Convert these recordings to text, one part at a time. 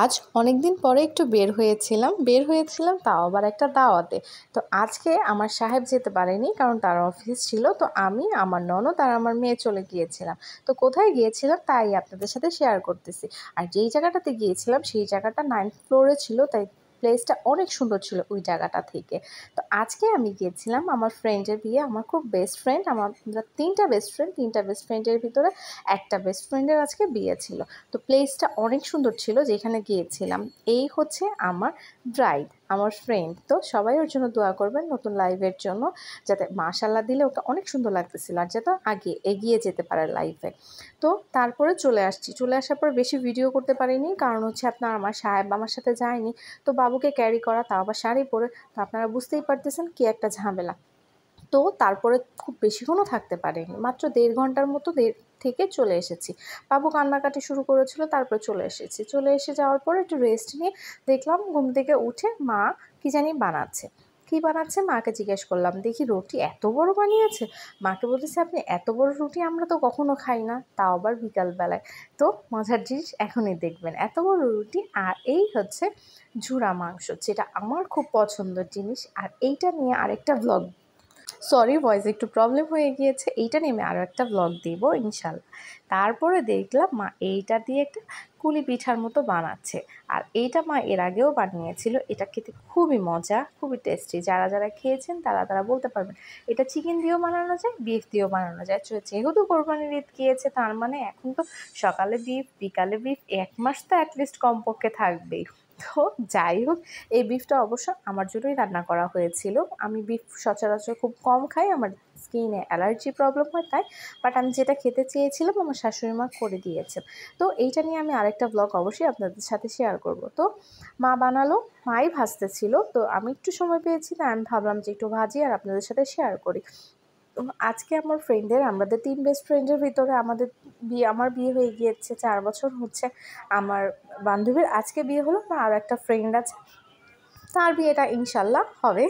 আজ অনেক দিন পরে একটু বের হয়েছিলাম তাও আবার একটা দাওয়াতে। তো আজকে আমার সাহেব যেতে পারেনি, কারণ তার অফিস ছিল। তো আমি, আমার ননদ আর আমার মেয়ে চলে গিয়েছিলাম। তো কোথায় গিয়েছিলাম তাই আপনাদের সাথে শেয়ার করতেছি। আর যেই জায়গাটাতে গিয়েছিলাম সেই জায়গাটা 9th ফ্লোরে ছিল, তাই প্লেসটা অনেক সুন্দর ছিল ওই জায়গাটা থেকে। তো আজকে আমি গিয়েছিলাম আমার ফ্রেন্ডের বিয়ে। আমার খুব বেস্ট ফ্রেন্ড, আমরা তিনটা বেস্ট ফ্রেন্ডের ভিতরে একটা বেস্ট ফ্রেন্ডের আজকে বিয়ে ছিল। তো প্লেসটা অনেক সুন্দর ছিল যেখানে গিয়েছিলাম। এই হচ্ছে আমার ব্রাইড, আমার ফ্রেন্ড। তো সবাই ওর জন্য দোয়া করবেন নতুন লাইফের জন্য, যাতে মাশাল্লাহ দিলে ওকে অনেক সুন্দর লাগতেছিল, আর যাতে আগে এগিয়ে যেতে পারে লাইফে। তো তারপরে চলে আসার পর বেশি ভিডিও করতে পারিনি, কারণ হচ্ছে আপনার আমার সাহেব আমার সাথে যায়নি। তো বাবুকে ক্যারি করা, তাও আবার শাড়ি পরে, তো আপনারা বুঝতেই পারতেছেন কি একটা ঝামেলা। তো তারপরে খুব বেশিক্ষণও থাকতে পারিনি, মাত্র 1.5 ঘন্টার মতো থেকে চলে এসেছি। বাবু কান্নাকাটি শুরু করেছিল, তারপরে চলে এসে যাওয়ার পর একটু রেস্ট নিয়ে দেখলাম ঘুম থেকে উঠে মা কি জানি বানাচ্ছে। কি বানাচ্ছে মাকে জিজ্ঞেস করলাম, দেখি রুটি এত বড় বানিয়েছে। মাকে বলতেছে, আপনি এত বড় রুটি আমরা তো কখনো খাই না, তাও আবার বিকালবেলায়। তো মজার জিনিস এখনই দেখবেন, এত বড় রুটি। আর এই হচ্ছে ঝুরা মাংস, যেটা আমার খুব পছন্দের জিনিস। আর এইটা নিয়ে আরেকটা ব্লগ, সরি ভয়েস একটু প্রবলেম হয়ে গিয়েছে, এইটা নিয়ে আমি আরও একটা ব্লগ দিব ইনশাল্লাহ। তারপরে দেখলাম মা এইটা দিয়ে একটা কুলি পিঠার মতো বানাচ্ছে। আর এইটা মা এর আগেও বানিয়েছিল। এটা খেতে খুবই মজা, খুবই টেস্টি। যারা যারা খেয়েছেন তারা বলতে পারবেন। এটা চিকেন দিয়েও বানানো যায়, বিফ দিয়েও বানানো যায়। যেহেতু কোরবানির ঈদ গিয়েছে, তার মানে এখন তো সকালে বিফ, বিকালে বিফ, 1 মাস তো অ্যাটলিস্ট কমপক্ষে থাকবেই। তো যাই হোক, এই বিফটা অবশ্য আমার জন্যই রান্না করা হয়েছিল। আমি বিফ সচরাচর খুব কম খাই, আমার স্কিনে অ্যালার্জি প্রবলেম হয় তাই। বাট আমি যেটা খেতে চেয়েছিলাম আমার শাশুড়ি মা করে দিয়েছেন। তো এইটা নিয়ে আমি আরেকটা ব্লগ অবশ্যই আপনাদের সাথে শেয়ার করব। তো মা বানালো, মাই ভাজতেছিল। তো আমি একটু সময় পেয়েছি, না আমি ভাবলাম যে একটু ভাজি আর আপনাদের সাথে শেয়ার করি। আজকে আমার আমাদের 3 বেস্ট ফ্রেন্ডের ভিতরে আমার বিয়ে হয়ে গিয়েছে, 4 বছর হচ্ছে। আমার বান্ধবীর আজকে বিয়ে হলো, আর একটা ফ্রেন্ড আছে, তার বিয়েটা ইনশাল্লাহ হবে।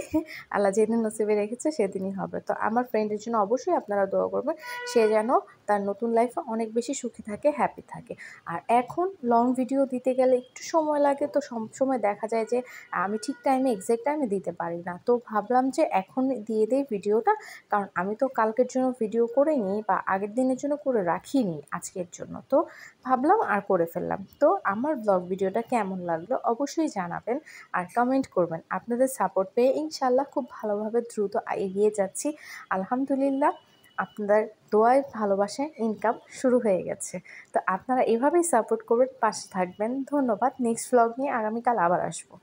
আল্লাহ যেদিন নসিবে রেখেছে সেদিনই হবে। তো আমার ফ্রেন্ডের জন্য অবশ্যই আপনারা দোয়া করবেন, সে যেন তার নতুন লাইফে অনেক বেশি সুখী থাকে, হ্যাপি থাকে। আর এখন লং ভিডিও দিতে গেলে একটু সময় লাগে, তো সময় দেখা যায় যে আমি ঠিক টাইমে, এক্সাক্ট টাইমে দিতে পারি না। তো ভাবলাম যে এখন দিয়ে দেই ভিডিওটা, কারণ আমি তো কালকের জন্য ভিডিও করে নিই বা আগের দিনের জন্য করে রাখিনি আজকের জন্য। তো ভাবলাম আর করে ফেললাম। তো আমার ব্লগ ভিডিওটা কেমন লাগলো অবশ্যই জানাবেন, আর কমেন্ট করবেন। আপনাদের সাপোর্ট পেয়ে ইনশাল্লাহ খুব ভালোভাবে দ্রুত এগিয়ে যাচ্ছি আলহামদুলিল্লাহ। আপনাদের দোয়ায়, ভালোবাসায় ইনকাম শুরু হয়ে গেছে। তো আপনারা এভাবেই সাপোর্ট করবেন, পাশে থাকবেন। ধন্যবাদ। নেক্সট ব্লগ নিয়ে আগামীকাল আবার আসবো।